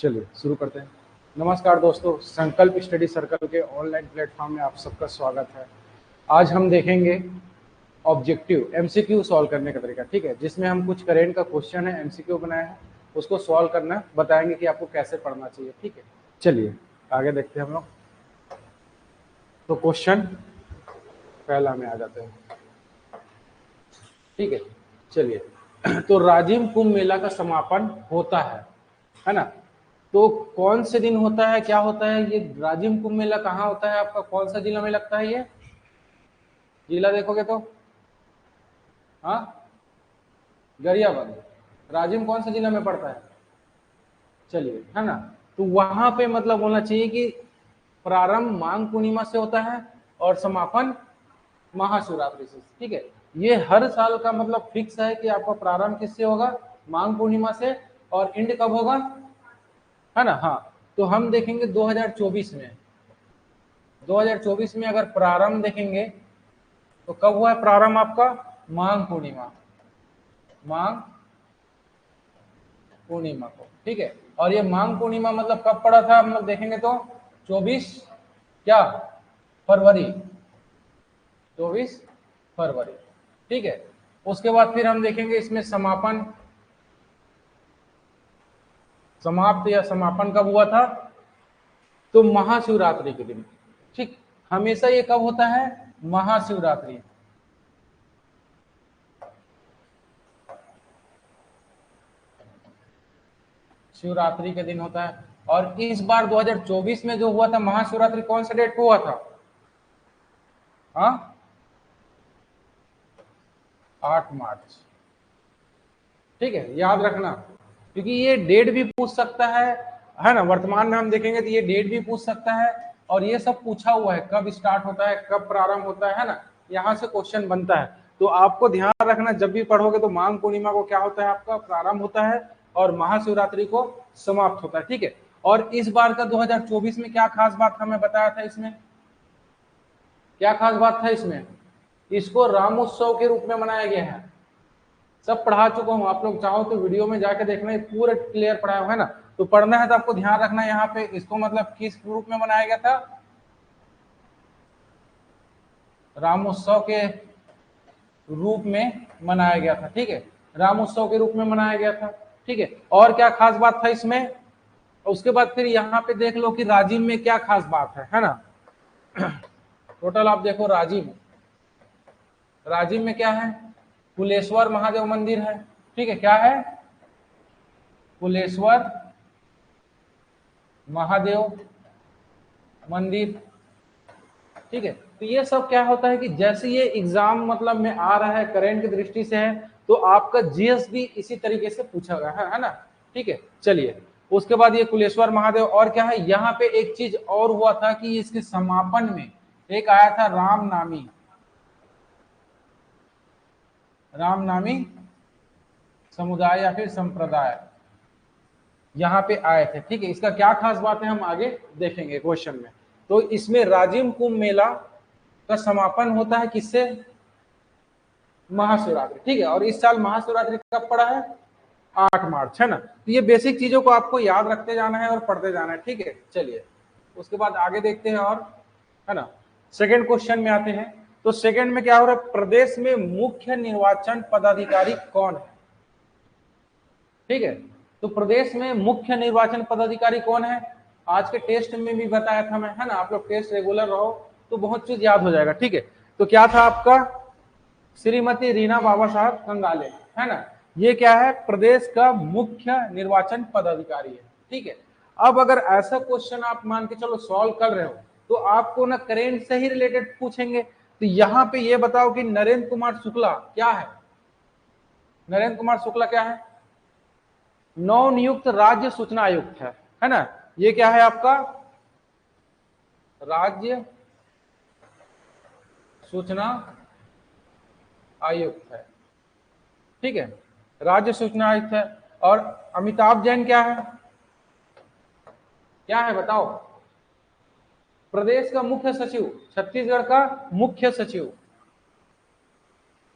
चलिए शुरू करते हैं। नमस्कार दोस्तों, संकल्प स्टडी सर्कल के ऑनलाइन प्लेटफॉर्म में आप सबका स्वागत है। आज हम देखेंगे ऑब्जेक्टिव एमसीक्यू सॉल्व करने का तरीका, ठीक है, जिसमें हम कुछ करेंट का क्वेश्चन है, एमसीक्यू बनाया है, उसको सॉल्व करना बताएंगे कि आपको कैसे पढ़ना चाहिए, ठीक है। चलिए आगे देखते हैं हम लोग। तो क्वेश्चन पहला में आ जाते हैं, ठीक है। चलिए तो राजिम कुंभ मेला का समापन होता है ना। तो कौन से दिन होता है, क्या होता है ये राजिम कुंभ मेला, कहाँ होता है आपका, कौन सा जिला में लगता है ये जिला, देखोगे तो हाँ गरियाबंद। राजिम कौन सा जिला में पड़ता है, चलिए, है ना। तो वहां पे मतलब होना चाहिए कि प्रारंभ माघ पूर्णिमा से होता है और समापन महाशिवरात्रि से, ठीक है। ये हर साल का मतलब फिक्स है कि आपका प्रारंभ किससे होगा, माघ पूर्णिमा से, और एंड कब होगा, है ना। हाँ, तो हम देखेंगे 2024 में अगर प्रारंभ देखेंगे तो कब हुआ है प्रारंभ आपका, माघ पूर्णिमा को, ठीक है। और ये माघ पूर्णिमा मतलब कब पड़ा था हम लोग देखेंगे तो 24 क्या फरवरी, 24 फरवरी, ठीक है। उसके बाद फिर हम देखेंगे इसमें समाप्त या समापन कब हुआ था, तो महाशिवरात्रि के दिन, ठीक। हमेशा ये कब होता है, महाशिवरात्रि, शिवरात्रि के दिन होता है। और इस बार 2024 में जो हुआ था महाशिवरात्रि, कौन से डेट को हुआ था, हाँ 8 मार्च, ठीक है, याद रखना, क्योंकि ये डेट भी पूछ सकता है ना। वर्तमान में हम देखेंगे तो ये डेट भी पूछ सकता है, और ये सब पूछा हुआ है, कब स्टार्ट होता है, कब प्रारंभ होता है ना, यहाँ से क्वेश्चन बनता है। तो आपको ध्यान रखना, जब भी पढ़ोगे तो माघ पूर्णिमा को क्या होता है आपका प्रारंभ होता है और महाशिवरात्रि को समाप्त होता है, ठीक है। और इस बार का 2024 में क्या खास बात हमें बताया था, इसमें क्या खास बात था, इसमें इसको राम उत्सव के रूप में मनाया गया है। सब पढ़ा चुका हूं, आप लोग चाहो तो वीडियो में जाके देखना, पूरा क्लियर पढ़ाया हुआ है ना। तो पढ़ना है तो आपको ध्यान रखना यहाँ पे, इसको मतलब किस रूप में मनाया गया था, रामोत्सव के रूप में मनाया गया था, ठीक है, रामोत्सव के रूप में मनाया गया था, ठीक है। और क्या खास बात था इसमें, उसके बाद फिर यहाँ पे देख लो कि राजिम में क्या खास बात है ना। टोटल आप देखो, राजिम में क्या है, कुलेश्वर महादेव मंदिर है, ठीक है, क्या है, कुलेश्वर महादेव मंदिर, ठीक है। तो ये सब क्या होता है कि जैसे ये एग्जाम मतलब में आ रहा है, करेंट की दृष्टि से है, तो आपका जीएस भी इसी तरीके से पूछा गया है ना, ठीक है। चलिए उसके बाद ये कुलेश्वर महादेव, और क्या है यहाँ पे एक चीज और हुआ था कि इसके समापन में एक आया था रामनामी समुदाय या फिर संप्रदाय, यहाँ पे आए थे, ठीक है। इसका क्या खास बात है हम आगे देखेंगे क्वेश्चन में। तो इसमें राजिम कुंभ मेला का समापन होता है किससे, महाशिवरात्रि, ठीक है। और इस साल महाशिवरात्रि कब पड़ा है, 8 मार्च, है ना। तो ये बेसिक चीजों को आपको याद रखते जाना है और पढ़ते जाना है, ठीक है। चलिए उसके बाद आगे देखते हैं, और है ना सेकंड क्वेश्चन में आते हैं। तो सेकंड में क्या हो रहा है, प्रदेश में मुख्य निर्वाचन पदाधिकारी कौन है, ठीक है। तो प्रदेश में मुख्य निर्वाचन पदाधिकारी कौन है, आज के टेस्ट में भी बताया था मैं, है ना। आप लोग टेस्ट रेगुलर रहो तो बहुत चीज याद हो जाएगा, ठीक है। तो क्या था आपका, श्रीमती रीना बाबा साहब कंगाले, है ना। ये क्या है, प्रदेश का मुख्य निर्वाचन पदाधिकारी है, ठीक है। अब अगर ऐसा क्वेश्चन आप मान के चलो सॉल्व कर रहे हो, तो आपको ना करेंट से ही रिलेटेड पूछेंगे। तो यहाँ पे ये बताओ कि नरेंद्र कुमार शुक्ला क्या है, नरेंद्र कुमार शुक्ला क्या है, नवनियुक्त राज्य सूचना आयुक्त है ना। ये क्या है आपका, राज्य सूचना आयुक्त है, ठीक है, राज्य सूचना आयुक्त है। और अमिताभ जैन क्या है, क्या है बताओ, प्रदेश का मुख्य सचिव, छत्तीसगढ़ का मुख्य सचिव,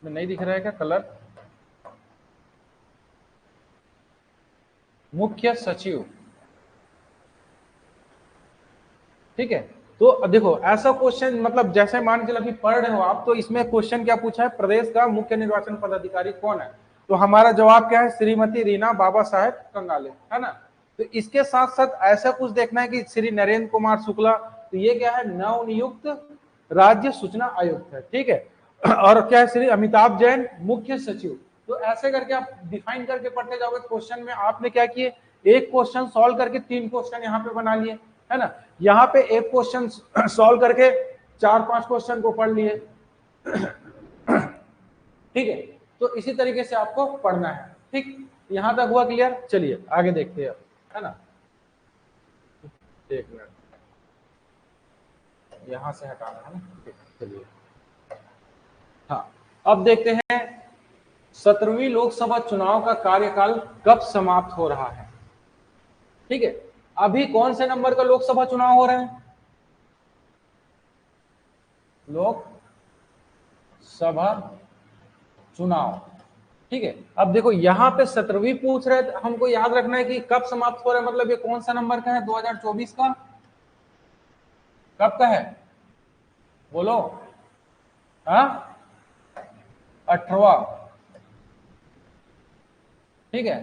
नहीं दिख रहा है क्या कलर, मुख्य सचिव, ठीक है। तो देखो ऐसा क्वेश्चन, मतलब जैसे मान के चलो अभी पढ़ रहे हो आप, तो इसमें क्वेश्चन क्या पूछा है, प्रदेश का मुख्य निर्वाचन पदाधिकारी कौन है, तो हमारा जवाब क्या है, श्रीमती रीना बाबा साहेब कंगाले, है ना। तो इसके साथ साथ ऐसा कुछ देखना है कि श्री नरेंद्र कुमार शुक्ला, तो ये क्या है, नवनियुक्त राज्य सूचना आयुक्त है, ठीक है। और क्या है, श्री अमिताभ जैन मुख्य सचिव। तो ऐसे करके आप डिफाइन करके पढ़ते जाओगे। क्वेश्चन में आपने क्या किए, एक क्वेश्चन सॉल्व करके 3 क्वेश्चन यहाँ पे बना लिए, है ना। यहाँ पे एक क्वेश्चन सॉल्व करके 4-5 क्वेश्चन को पढ़ लिए, ठीक है। तो इसी तरीके से आपको पढ़ना है, ठीक। यहां तक हुआ क्लियर। चलिए आगे देखते हैं, है ना। एक मिनट, यहां से हटाना है ना, चलिए। हाँ, अब देखते हैं 17वीं लोकसभा चुनाव का कार्यकाल कब समाप्त हो रहा है, ठीक है। अभी कौन से नंबर का लोकसभा चुनाव हो रहा है, लोकसभा चुनाव, ठीक है। अब देखो यहाँ पे 17वीं पूछ रहे, हमको याद रखना है कि कब समाप्त हो रहा है, मतलब ये कौन सा नंबर का है, 2024 का, कब का है, बोलो, हाँ, 18वां, ठीक है।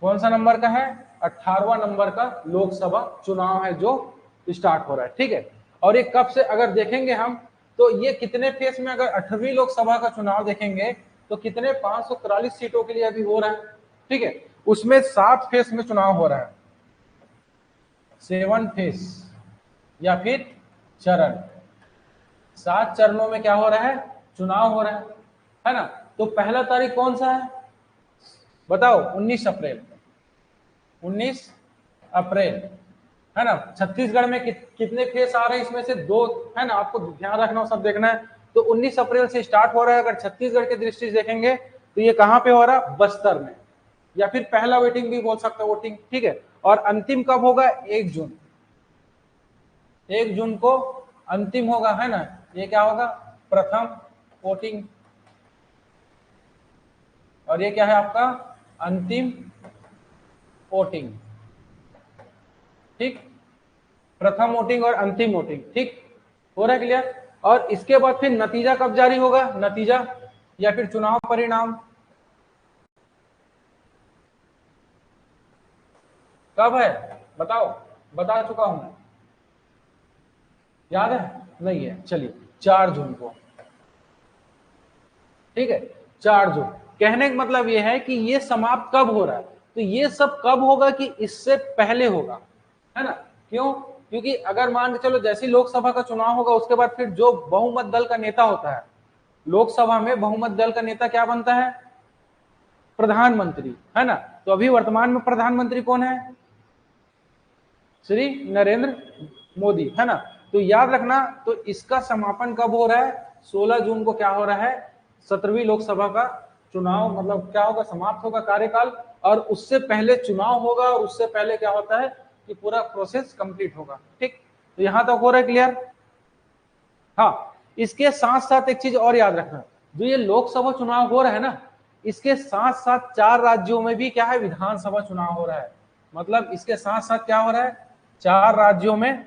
कौन सा नंबर का है, 18वां नंबर का लोकसभा चुनाव है जो स्टार्ट हो रहा है, ठीक है। और ये कब से अगर देखेंगे हम, तो ये कितने फेज में, अगर 8वीं लोकसभा का चुनाव देखेंगे तो कितने 543 सीटों के लिए अभी हो रहा है, ठीक है। उसमें 7 फेज में चुनाव हो रहा है, 7 फेज या फिर चरण, 7 चरणों में क्या हो रहा है, चुनाव हो रहा है ना। तो पहला तारीख कौन सा है बताओ, 19 अप्रैल, 19 अप्रैल, है ना। छत्तीसगढ़ में कितने फेस आ रहे हैं, इसमें से 2, है ना, आपको ध्यान रखना, सब देखना है। तो 19 अप्रैल से स्टार्ट हो रहा है। अगर छत्तीसगढ़ की दृष्टि से देखेंगे तो ये कहां पे हो रहा है, बस्तर में, या फिर पहला वोटिंग भी बोल सकते हो, वोटिंग, ठीक है। और अंतिम कब होगा, 1 जून, 1 जून को अंतिम होगा, है ना। ये क्या होगा, प्रथम वोटिंग, और ये क्या है आपका अंतिम वोटिंग, ठीक। प्रथम वोटिंग और अंतिम वोटिंग, ठीक, हो रहा है क्लियर। और इसके बाद फिर नतीजा कब जारी होगा, नतीजा या फिर चुनाव परिणाम कब है, बताओ, बता चुका हूं, याद है, नहीं है, चलिए 4 जून को, ठीक है। 4 जून, कहने का मतलब ये है कि ये समाप्त कब हो रहा है, तो ये सब कब होगा कि इससे पहले होगा, है ना। क्यों, क्योंकि अगर मान के चलो जैसे लोकसभा का चुनाव होगा, उसके बाद फिर जो बहुमत दल का नेता होता है, लोकसभा में बहुमत दल का नेता क्या बनता है, प्रधानमंत्री, है ना। तो अभी वर्तमान में प्रधानमंत्री कौन है, श्री नरेंद्र मोदी, है ना। तो याद रखना, तो इसका समापन कब हो रहा है, 16 जून को क्या हो रहा है, 17वीं लोकसभा का चुनाव, मतलब क्या होगा, समाप्त होगा कार्यकाल, और उससे पहले चुनाव होगा, और उससे पहले क्या होता है कि पूरा प्रोसेस कंप्लीट होगा, ठीक। तो यहां तक हो रहा है क्लियर। हाँ, इसके साथ साथ एक चीज और याद रखना, जो ये लोकसभा चुनाव हो रहा है ना, इसके साथ साथ 4 राज्यों में भी क्या है, विधानसभा चुनाव हो रहा है। मतलब इसके साथ साथ क्या हो रहा है, 4 राज्यों में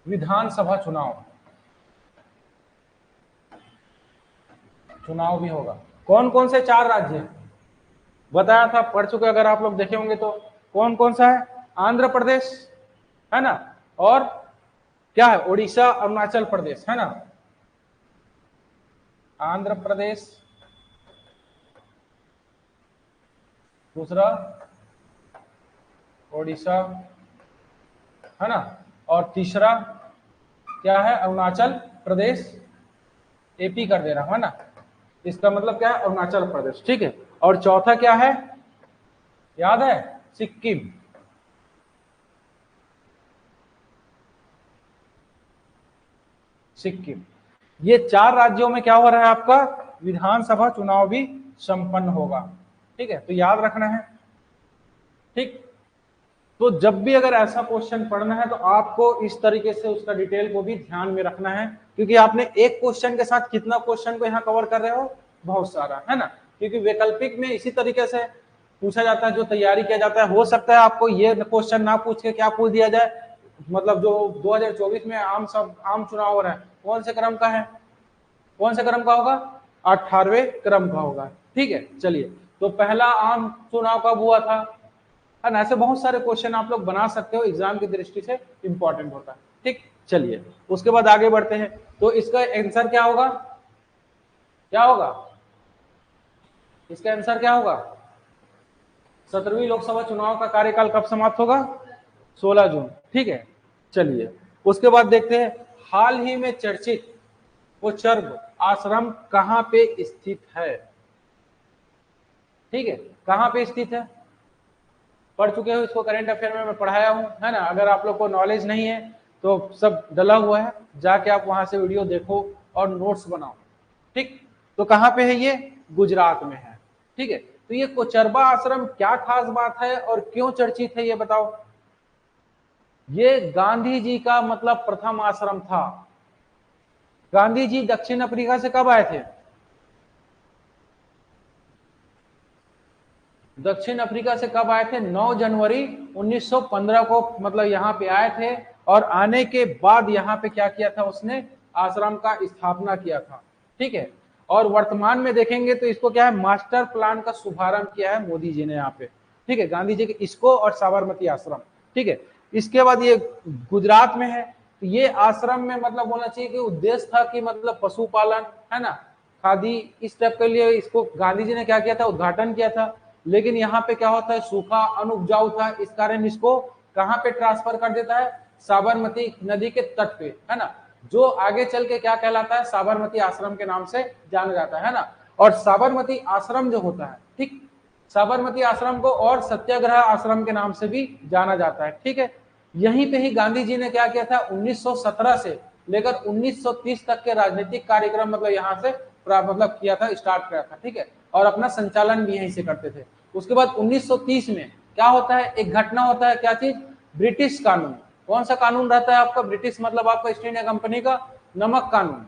विधानसभा चुनाव भी होगा। कौन कौन से 4 राज्य हैं बताया था, पढ़ चुके अगर आप लोग देखे होंगे तो। कौन कौन सा है, आंध्र प्रदेश, है ना, और क्या है, उड़ीसा, अरुणाचल प्रदेश, है ना। आंध्र प्रदेश, दूसरा उड़ीसा, है ना, और तीसरा क्या है, अरुणाचल प्रदेश, एपी कर दे रहा हूं, है ना। इसका मतलब क्या है, अरुणाचल प्रदेश, ठीक है। और चौथा क्या है, याद है, सिक्किम, सिक्किम। ये 4 राज्यों में क्या हो रहा है, आपका विधानसभा चुनाव भी संपन्न होगा, ठीक है। तो याद रखना है, ठीक। तो जब भी अगर ऐसा क्वेश्चन पढ़ना है तो आपको इस तरीके से उसका डिटेल को भी ध्यान में रखना है, क्योंकि आपने एक क्वेश्चन के साथ कितना क्वेश्चन को यहाँ कवर कर रहे हो, बहुत सारा, है ना। क्योंकि वैकल्पिक में इसी तरीके से पूछा जाता है, जो तैयारी किया जाता है। हो सकता है आपको ये क्वेश्चन ना पूछ के क्या पूछ दिया जाए, मतलब जो 2024 में आम चुनाव हो रहा है, कौन से क्रम का है, कौन से क्रम का होगा, 18वें क्रम का होगा। ठीक है, चलिए, तो पहला आम चुनाव कब हुआ था, है ना। ऐसे बहुत सारे क्वेश्चन आप लोग बना सकते हो, एग्जाम की दृष्टि से इंपॉर्टेंट होता है। ठीक, चलिए उसके बाद आगे बढ़ते हैं। तो इसका आंसर क्या होगा, क्या होगा इसका आंसर क्या होगा, 17वीं लोकसभा चुनाव का कार्यकाल कब समाप्त होगा, 16 जून। ठीक है, चलिए उसके बाद देखते हैं, हाल ही में चर्चित कोचरब आश्रम कहां पे स्थित है। ठीक है, कहां पे स्थित है, पढ़ चुके हो इसको, करंट अफेयर में मैं पढ़ाया हूं, है ना। अगर आप लोग को नॉलेज नहीं है तो सब डला हुआ है, जाके आप वहां से वीडियो देखो और नोट्स बनाओ। ठीक, तो कहां पे है ये, गुजरात में है। ठीक है, तो ये कोचरबा आश्रम क्या खास बात है और क्यों चर्चित है, ये बताओ। ये गांधी जी का मतलब प्रथम आश्रम था। गांधी जी दक्षिण अफ्रीका से कब आए थे, दक्षिण अफ्रीका से कब आए थे, 9 जनवरी 1915 को, मतलब यहाँ पे आए थे। और आने के बाद यहाँ पे क्या किया था, उसने आश्रम का स्थापना किया था। ठीक है, और वर्तमान में देखेंगे तो इसको क्या है, मास्टर प्लान का शुभारंभ किया है मोदी जी ने यहाँ पे। ठीक है, गांधी जी के इसको और साबरमती आश्रम। ठीक है, इसके बाद ये गुजरात में है। तो ये आश्रम में मतलब होना चाहिए कि उद्देश्य था कि मतलब पशुपालन, है ना, खादी, इस टाइप के लिए इसको गांधी जी ने क्या किया था, उद्घाटन किया था। लेकिन यहाँ पे क्या होता है, सूखा अनुपजाऊ था, इस कारण इसको कहां पे ट्रांसफर कर देता है, साबरमती नदी के तट पे, है ना, जो आगे चल के क्या कहलाता है, साबरमती आश्रम के नाम से जाना जाता है ना। और साबरमती आश्रम जो होता है, ठीक, साबरमती आश्रम को और सत्याग्रह आश्रम के नाम से भी जाना जाता है। ठीक है, यहीं पे ही गांधी जी ने क्या किया था, 1917 से लेकर 1930 तक के राजनीतिक कार्यक्रम मतलब यहाँ से मतलब किया था, स्टार्ट किया था। ठीक है, और अपना संचालन भी यहीं से करते थे। उसके बाद 1930 में क्या होता है, एक घटना होता है, क्या चीज, ब्रिटिश कानून। कौन सा कानून रहता है आपका, ब्रिटिश मतलब आपका ईस्ट इंडिया कंपनी का नमक कानून,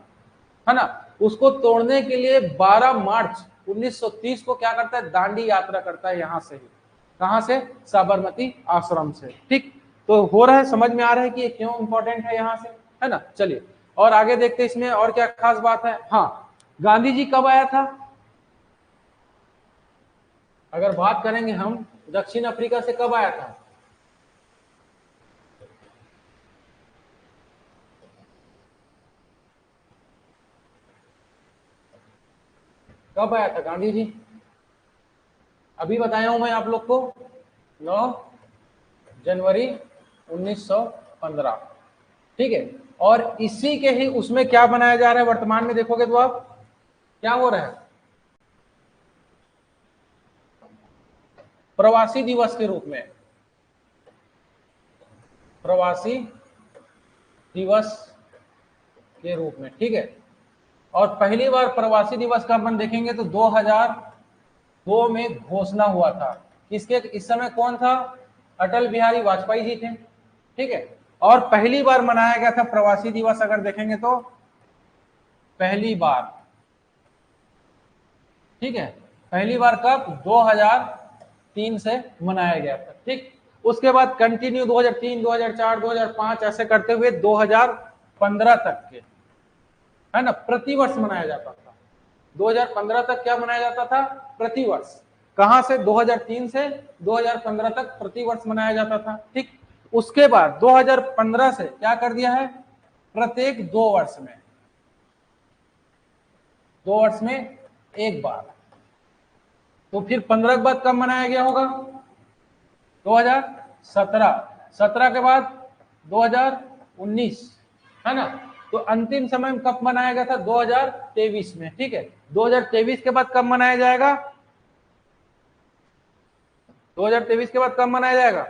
है ना। उसको तोड़ने के लिए 12 मार्च 1930 को क्या करता है, दांडी यात्रा करता है, यहां से ही, कहां से, साबरमती आश्रम से। ठीक, तो हो रहा है, समझ में आ रहा है कि ये क्यों इंपॉर्टेंट है यहां से, है ना। चलिए और आगे देखते हैं इसमें और क्या खास बात है। हाँ, गांधी जी कब आया था, अगर बात करेंगे हम, दक्षिण अफ्रीका से कब आया था, कब आया था गांधी जी, अभी बताया हूं मैं आप लोग को, 9 जनवरी 1915। ठीक है, और इसी के ही उसमें क्या बनाया जा रहा है, वर्तमान में देखोगे तो आप क्या हो रहा है, प्रवासी दिवस के रूप में, प्रवासी दिवस के रूप में। ठीक है, और पहली बार प्रवासी दिवस का अपन देखेंगे तो 2002 में घोषणा हुआ था। किसके, इस समय कौन था, अटल बिहारी वाजपेयी जी थे। ठीक है, और पहली बार मनाया गया था प्रवासी दिवस, अगर देखेंगे तो पहली बार, ठीक है, पहली बार कब, 2003 से मनाया गया था। ठीक, उसके बाद कंटिन्यू 2003, 2004, 2005 ऐसे करते हुए 2015 तक के, है ना, प्रतिवर्ष मनाया जाता था। 2015 तक क्या मनाया जाता था, प्रतिवर्ष, कहां से, 2003 से 2015 तक प्रतिवर्ष मनाया जाता था। ठीक, उसके बाद 2015 से क्या कर दिया है, प्रत्येक 2 वर्ष में, 2 वर्ष में एक बार। तो फिर 15 के बाद कब मनाया गया होगा, 2017, 17 के बाद 2019, है ना। तो अंतिम समय में कब मनाया गया था, 2023 में। ठीक है, 2023 के बाद कब मनाया जाएगा, 2023 के बाद कब मनाया जाएगा,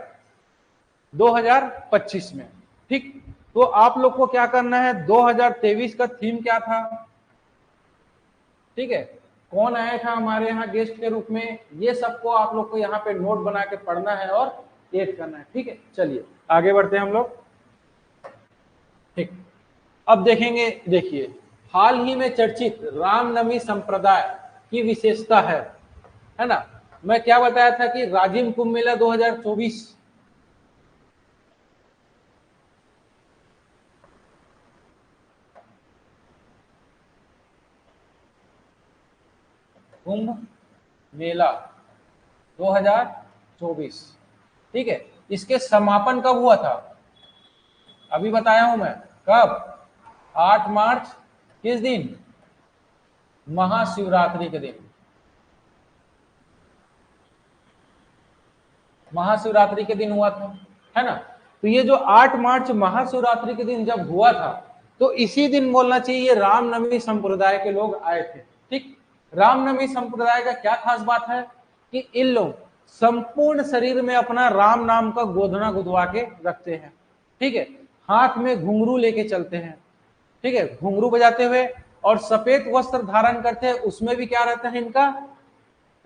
2025 में। ठीक, तो आप लोग को क्या करना है, 2023 का थीम क्या था, ठीक है, कौन आया था हमारे यहाँ गेस्ट के रूप में, ये सबको आप लोग को यहाँ पे नोट बना के पढ़ना है और 8 करना है, ठीक है। चलिए आगे बढ़ते हैं हम लोग, ठीक। अब देखेंगे, देखिए हाल ही में चर्चित रामनवमी संप्रदाय की विशेषता है ना। मैं क्या बताया था कि राजिम कुंभ मेला 2024 कुंभ मेला 2024, ठीक है। इसके समापन कब हुआ था, अभी बताया हूं मैं, कब, 8 मार्च, किस दिन, महाशिवरात्रि के दिन। महाशिवरात्रि के दिन हुआ था, है ना। तो ये जो 8 मार्च महाशिवरात्रि के दिन जब हुआ था, तो इसी दिन बोलना चाहिए रामनवमी संप्रदाय के लोग आए थे, ठीक। रामनवमी संप्रदाय का क्या खास बात है कि इन लोग संपूर्ण शरीर में अपना राम नाम का गोधना गुदवा के रखते हैं, ठीक है। हाथ में घुंघरू लेके चलते हैं, ठीक है, घुंघरू बजाते हुए, और सफेद वस्त्र धारण करते हैं, उसमें भी क्या रहता है इनका,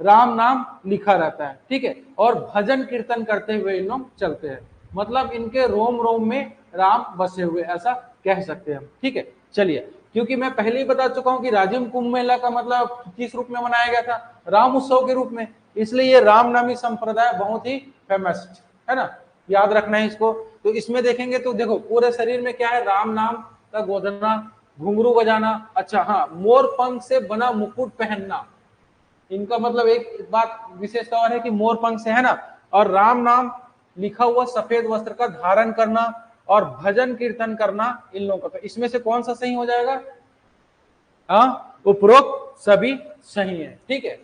राम नाम लिखा रहता है, ठीक है। और भजन कीर्तन करते हुए इन लोग चलते हैं, मतलब इनके रोम रोम में राम बसे हुए, ऐसा कह सकते हैं हम, ठीक है। चलिए, क्योंकि मैं पहले ही बता चुका हूं कि राजिम कुंभ मेला का मतलब किस रूप में मनाया गया था, राम उत्सव के रूप में, इसलिए ये रामनामी संप्रदाय बहुत ही फेमस है ना, याद रखना है इसको। तो इसमें देखेंगे तो देखो पूरे शरीर में क्या है, राम नाम का गोदना, घुंघरू बजाना, अच्छा हाँ, मोर पंख से बना मुकुट पहनना, इनका मतलब एक बात विशेषता और है कि मोर पंख से, है ना, और राम नाम लिखा हुआ सफेद वस्त्र का धारण करना और भजन कीर्तन करना इन लोगों का। इसमें से कौन सा सही हो जाएगा, हाँ, उपरोक्त सभी सही है, ठीक है।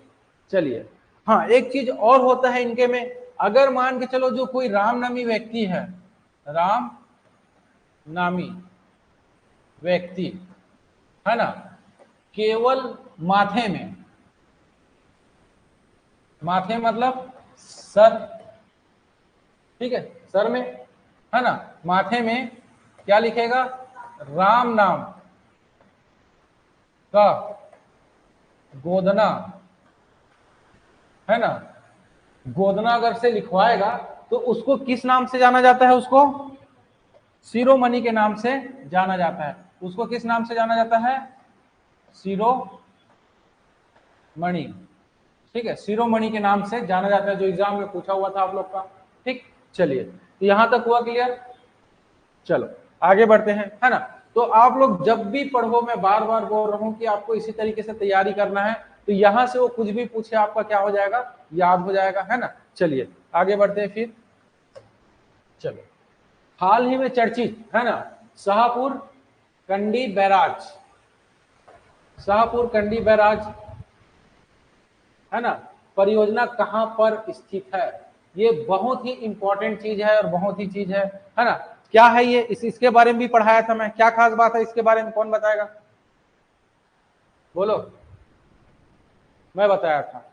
चलिए, हाँ, एक चीज और होता है इनके में, अगर मान के चलो जो कोई राम नामी व्यक्ति है, राम नामी व्यक्ति, है ना, केवल माथे में, माथे मतलब सर, ठीक है, सर में, है ना, माथे में क्या लिखेगा, राम नाम का गोदना, है ना, गोदना अगर से लिखवाएगा तो उसको किस नाम से जाना जाता है, उसको शिरोमणि के नाम से जाना जाता है, उसको किस नाम से जाना जाता है, शिरोमणि, ठीक है, शिरोमणि के नाम से जाना जाता है, जो एग्जाम में पूछा हुआ था आप लोग का, ठीक। चलिए, तो यहां तक हुआ क्लियर। चलो आगे बढ़ते हैं, है ना। तो आप लोग जब भी पढ़ो, मैं बार बार बोल रहा हूं कि आपको इसी तरीके से तैयारी करना है, तो यहां से वो कुछ भी पूछे आपका क्या हो जाएगा, याद हो जाएगा, है ना। चलिए आगे बढ़ते हैं फिर। चलो, हाल ही में चर्चित, है ना, शाहपुर कंडी बैराज, शाहपुर कंडी बैराज, है ना, परियोजना कहां पर स्थित है, ये बहुत ही इंपॉर्टेंट चीज है और बहुत ही चीज है ना। क्या है ये, इसके बारे में भी पढ़ाया था मैं, क्या खास बात है इसके बारे में, कौन बताएगा, बोलो। मैं बताया था,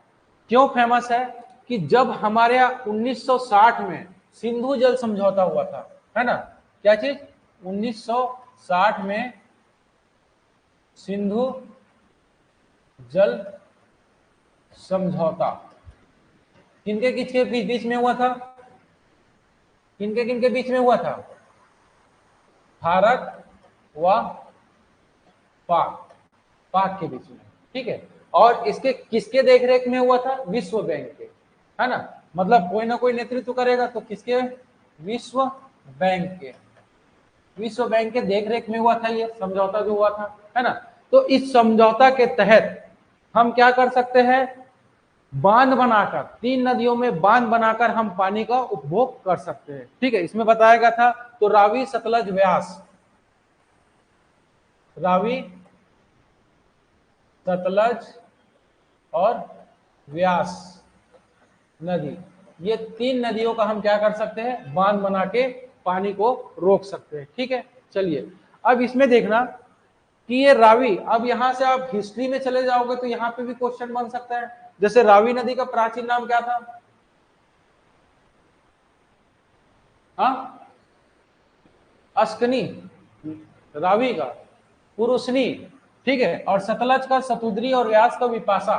क्यों फेमस है कि जब हमारे यहाँ 1960 में सिंधु जल समझौता हुआ था, है ना, क्या चीज, 1960 में सिंधु जल समझौता किनके किसके बीच में हुआ था, किनके किनके बीच में हुआ था, भारत व पाक, पाक के बीच में, ठीक है। और इसके किसके देखरेख में हुआ था, विश्व बैंक के, है ना, मतलब कोई ना कोई नेतृत्व करेगा, तो किसके, विश्व बैंक के, विश्व बैंक के देखरेख में हुआ था ये समझौता जो हुआ था, है ना। तो इस समझौता के तहत हम क्या कर सकते हैं, बांध बनाकर, 3 नदियों में बांध बनाकर हम पानी का उपभोग कर सकते हैं, ठीक है। इसमें बताया गया था, तो रावी सतलज व्यास, रावी सतलज और व्यास नदी, ये 3 नदियों का हम क्या कर सकते हैं, बांध बना के पानी को रोक सकते हैं, ठीक है। चलिए, अब इसमें देखना कि ये रावी, अब यहां से आप हिस्ट्री में चले जाओगे तो यहां पे भी क्वेश्चन बन सकता है, जैसे रावी नदी का प्राचीन नाम क्या था, हाँ, अस्कनी, रावी का पुरुषनी, ठीक है, और सतलज का सतुद्री और व्यास का विपाशा,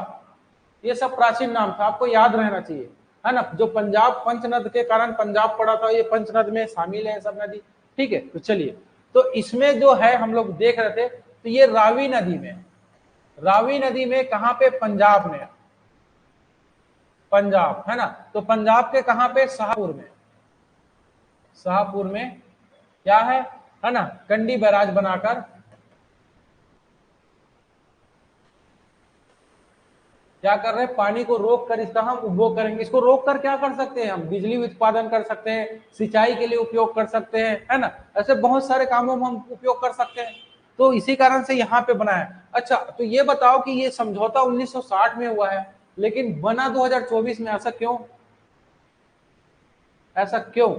ये सब प्राचीन नाम था, आपको याद रहना चाहिए। है ना, जो पंजाब पंचनद के कारण पंजाब पड़ा था, ये पंचनद में शामिल है सब नदी, ठीक है। तो चलिए, तो इसमें जो है हम लोग देख रहे थे, तो ये रावी नदी में, रावी नदी में कहां पे, पंजाब में, पंजाब, है ना। तो पंजाब के कहां पे, शाहपुर में, शाहपुर में क्या है ना, कंडी बैराज बनाकर क्या कर रहे हैं, पानी को रोक कर इसका हम उपभोग करेंगे। इसको रोक कर क्या कर सकते हैं हम, बिजली उत्पादन कर सकते हैं, सिंचाई के लिए उपयोग कर सकते हैं, है ना, ऐसे बहुत सारे कामों में हम उपयोग कर सकते हैं। तो इसी कारण से यहाँ पे बना है। अच्छा, तो ये बताओ कि ये समझौता 1960 में हुआ है, लेकिन बना 2024 में, ऐसा क्यों, ऐसा क्यों?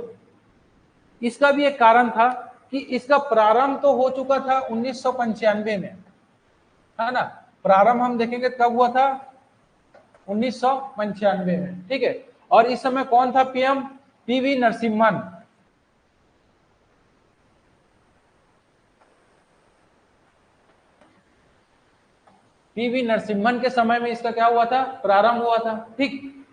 इसका भी एक कारण था कि इसका प्रारंभ तो हो चुका था 1995 में, है ना। प्रारंभ हम देखेंगे कब हुआ था, 1995 में, ठीक है। और इस समय कौन था PM, PV Narasimhan, PV Narasimhan के समय में इसका क्या हुआ था, प्रारंभ हुआ था, ठीक।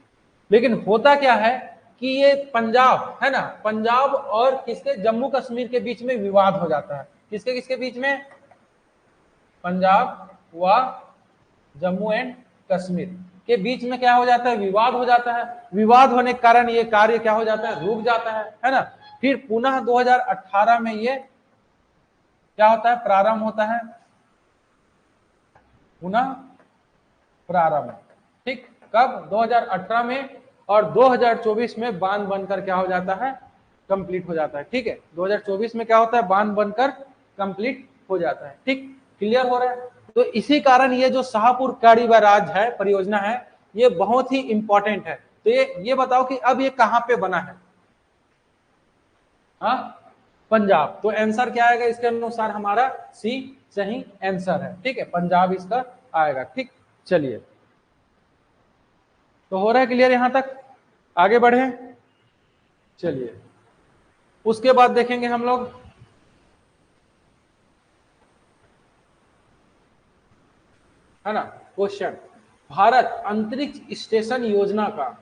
लेकिन होता क्या है कि ये पंजाब, है ना, पंजाब और किसके, जम्मू कश्मीर के बीच में विवाद हो जाता है। किसके किसके बीच में, पंजाब व जम्मू एंड कश्मीर के बीच में क्या हो जाता है, विवाद हो जाता है। विवाद होने के कारण ये कार्य क्या हो जाता है, रुक जाता है ना। फिर पुनः 2018 में ये क्या होता है, प्रारंभ होता है, पुनः प्रारंभ, ठीक। कब, 2018 में, और 2024 में बांध बनकर क्या हो जाता है, कंप्लीट हो जाता है, ठीक है। 2024 में क्या होता है, बांध बनकर कंप्लीट हो जाता है, ठीक। क्लियर हो रहा है। तो इसी कारण ये जो शाहपुर काड़ी बैराज है, परियोजना है, ये बहुत ही इंपॉर्टेंट है। तो ये बताओ कि अब ये कहां पे बना है, हाँ, पंजाब। तो आंसर क्या आएगा इसके अनुसार, हमारा सी सही आंसर है, ठीक है, पंजाब इसका आएगा, ठीक। चलिए, तो हो रहा है क्लियर यहां तक, आगे बढ़े। चलिए, उसके बाद देखेंगे हम लोग, है ना, क्वेश्चन, भारत अंतरिक्ष स्टेशन योजना का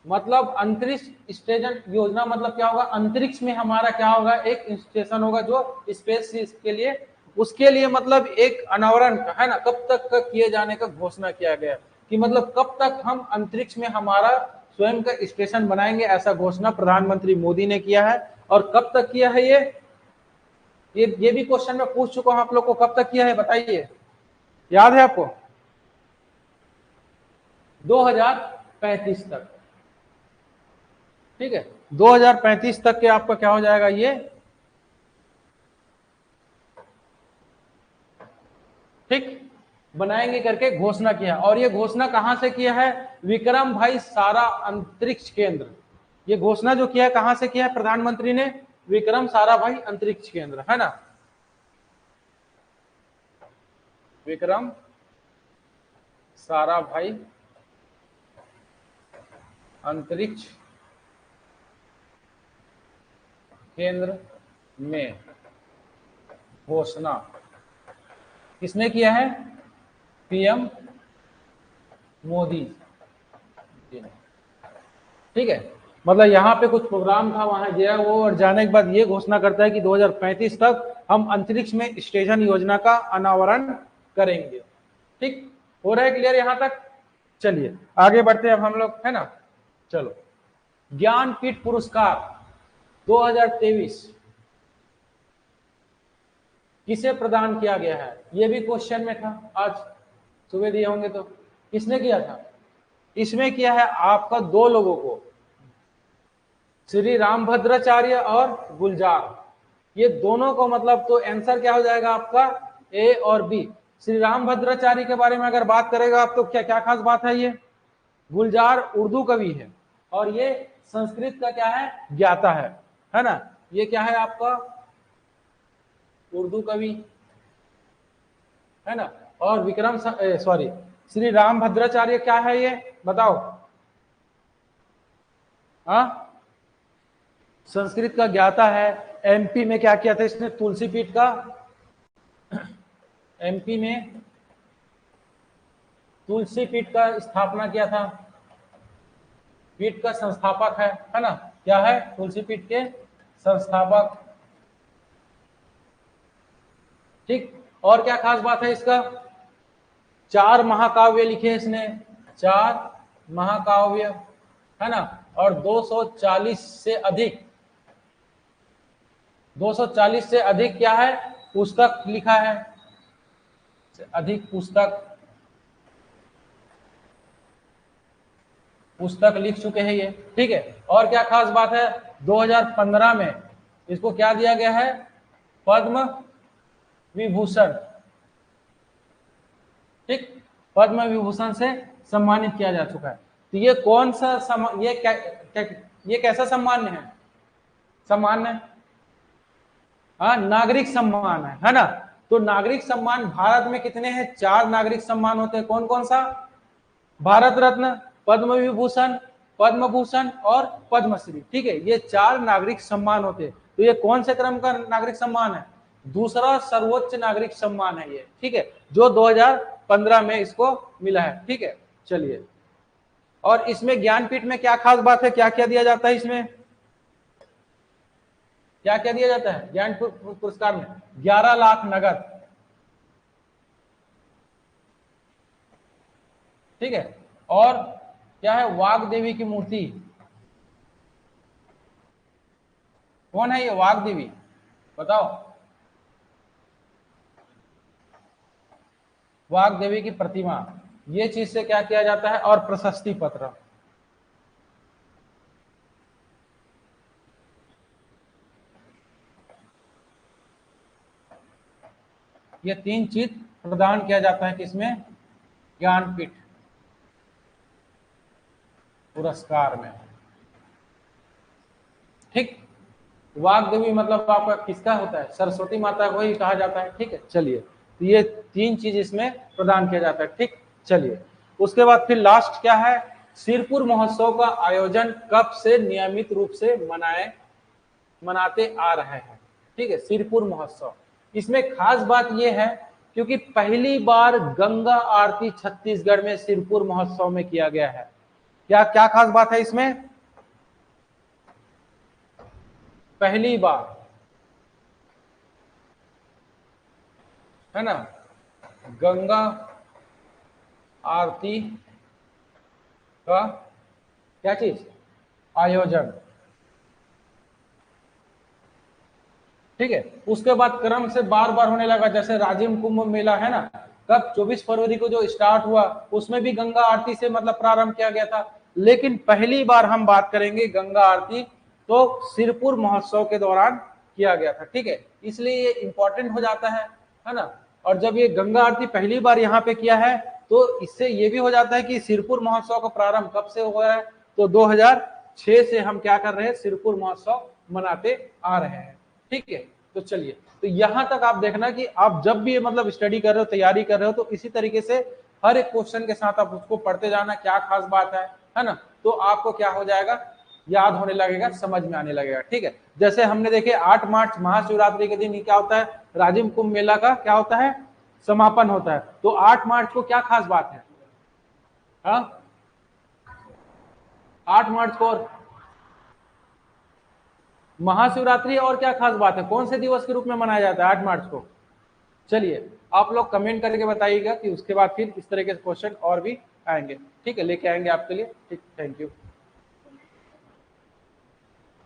मतलब, अंतरिक्ष स्टेशन योजना मतलब क्या होगा, अंतरिक्ष में हमारा क्या होगा, एक स्टेशन होगा जो स्पेस के लिए, उसके लिए मतलब एक अनावरण, है ना, कब तक का किए जाने का घोषणा किया गया, कि मतलब कब तक हम अंतरिक्ष में हमारा स्वयं का स्टेशन बनाएंगे, ऐसा घोषणा प्रधानमंत्री मोदी ने किया है। और कब तक किया है ये भी क्वेश्चन में पूछ चुका हूं आप लोग को, कब तक किया है बताइए, याद है आपको, 2035 तक, ठीक है। 2035 तक के आपका क्या हो जाएगा, ये ठीक बनाएंगे करके घोषणा किया। और ये घोषणा कहां से किया है, विक्रम भाई सारा अंतरिक्ष केंद्र, ये घोषणा जो किया है कहां से किया है प्रधानमंत्री ने, विक्रम साराभाई अंतरिक्ष केंद्र, है ना, विक्रम साराभाई अंतरिक्ष केंद्र में घोषणा किसने किया है, पीएम मोदी जी ने, ठीक है। मतलब यहाँ पे कुछ प्रोग्राम था, वहां गया वो, और जाने के बाद ये घोषणा करता है कि 2035 तक हम अंतरिक्ष में स्टेशन योजना का अनावरण करेंगे, ठीक। हो रहा है क्लियर यहां तक। चलिए आगे बढ़ते हैं अब हम लोग, है ना। चलो, ज्ञानपीठ पुरस्कार 2023 किसे प्रदान किया गया है, ये भी क्वेश्चन में था, आज सुबह दिए होंगे। तो किसने किया था, इसमें किया है आपका दो लोगों को, श्री रामभद्राचार्य और गुलजार, ये दोनों को मतलब, तो आंसर क्या हो जाएगा आपका, ए और बी। श्री रामभद्राचार्य के बारे में अगर बात करेगा आप, तो क्या क्या खास बात है, ये गुलजार उर्दू कवि है, और ये संस्कृत का क्या है, ज्ञाता है ना। ये क्या है आपका, उर्दू कवि, है ना। और विक्रम सॉरी, श्री रामभद्राचार्य क्या है ये बताओ, हाँ, संस्कृत का ज्ञाता है। एमपी में क्या किया था इसने, तुलसी पीठ का, एमपी में तुलसी पीठ का स्थापना किया था, पीठ का संस्थापक है ना, क्या है, तुलसी पीठ के संस्थापक। ठीक, और क्या खास बात है इसका, 4 महाकाव्य लिखे इसने, 4 महाकाव्य, है ना, और 240 से अधिक, 240 से अधिक क्या है, पुस्तक लिखा है, अधिक पुस्तक लिख चुके हैं ये। ठीक है, और क्या खास बात है, 2015 में इसको क्या दिया गया है, पद्म विभूषण। ठीक, पद्म विभूषण से सम्मानित किया जा चुका है। तो ये कौन सा ये कैसा सम्मान है, सम्मान, हाँ, नागरिक सम्मान है ना। तो नागरिक सम्मान भारत में कितने हैं, 4 नागरिक सम्मान होते हैं। कौन कौन सा, भारत रत्न, पद्म विभूषण, पद्म भूषण और पद्मश्री। ठीक है, ये 4 नागरिक सम्मान होते हैं। तो ये कौन से क्रम का नागरिक सम्मान है, दूसरा सर्वोच्च नागरिक सम्मान है ये। ठीक है, जो 2015 में इसको मिला है। ठीक है, चलिए, और इसमें ज्ञानपीठ में क्या खास बात है, क्या क्या दिया जाता है इसमें, क्या क्या दिया जाता है ज्ञान पुरस्कार में, 11 लाख नगद। ठीक है, और क्या है, वाग देवी की मूर्ति। कौन है ये वाग देवी, बताओ, वाग देवी की प्रतिमा, ये चीज से क्या किया जाता है, और प्रशस्ति पत्र। ये 3 चीज प्रदान किया जाता है किसमें, ज्ञानपीठ पुरस्कार में। ठीक, वाग देवी मतलब आपका किसका होता है, सरस्वती माता को ही कहा जाता है। ठीक है, चलिए, तो ये 3 चीज इसमें प्रदान किया जाता है। ठीक, चलिए, उसके बाद फिर लास्ट क्या है, सिरपुर महोत्सव का आयोजन कब से नियमित रूप से मनाते आ रहे हैं। ठीक है, सिरपुर महोत्सव, इसमें खास बात यह है क्योंकि पहली बार गंगा आरती छत्तीसगढ़ में सिरपुर महोत्सव में किया गया है। क्या क्या खास बात है इसमें, पहली बार, है ना, गंगा आरती का क्या चीज, आयोजन। ठीक है, उसके बाद क्रम से बार बार होने लगा, जैसे राजिम कुंभ मेला है ना, कब 24 फरवरी को जो स्टार्ट हुआ, उसमें भी गंगा आरती से मतलब प्रारंभ किया गया था। लेकिन पहली बार हम बात करेंगे गंगा आरती तो सिरपुर महोत्सव के दौरान किया गया था। ठीक है, इसलिए ये इंपॉर्टेंट हो जाता है ना। और जब ये गंगा आरती पहली बार यहाँ पे किया है तो इससे ये भी हो जाता है कि सिरपुर महोत्सव का प्रारंभ कब से हुआ है, तो 2006 से हम क्या कर रहे हैं, सिरपुर महोत्सव मनाते आ रहे हैं। ठीक है, तो चलिए, तो यहां तक आप देखना कि आप जब भी मतलब स्टडी कर रहे हो, तैयारी कर रहे हो, तो इसी तरीके से हर एक क्वेश्चन के साथ आप उसको पढ़ते जाना, क्या खास बात है ना, तो आपको क्या हो जाएगा, याद होने लगेगा, समझ में आने लगेगा। ठीक है, जैसे हमने देखे 8 मार्च महाशिवरात्रि के दिन क्या होता है, राजिम कुंभ मेला का क्या होता है, समापन होता है। तो 8 मार्च को क्या खास बात है, 8 मार्च को महाशिवरात्रि, और क्या खास बात है, कौन से दिवस के रूप में मनाया जाता है 8 मार्च को। चलिए, आप लोग कमेंट करके बताइएगा कि उसके बाद फिर इस तरह के क्वेश्चन और भी आएंगे। ठीक है, लेके आएंगे आपके लिए। ठीक, थैंक यू।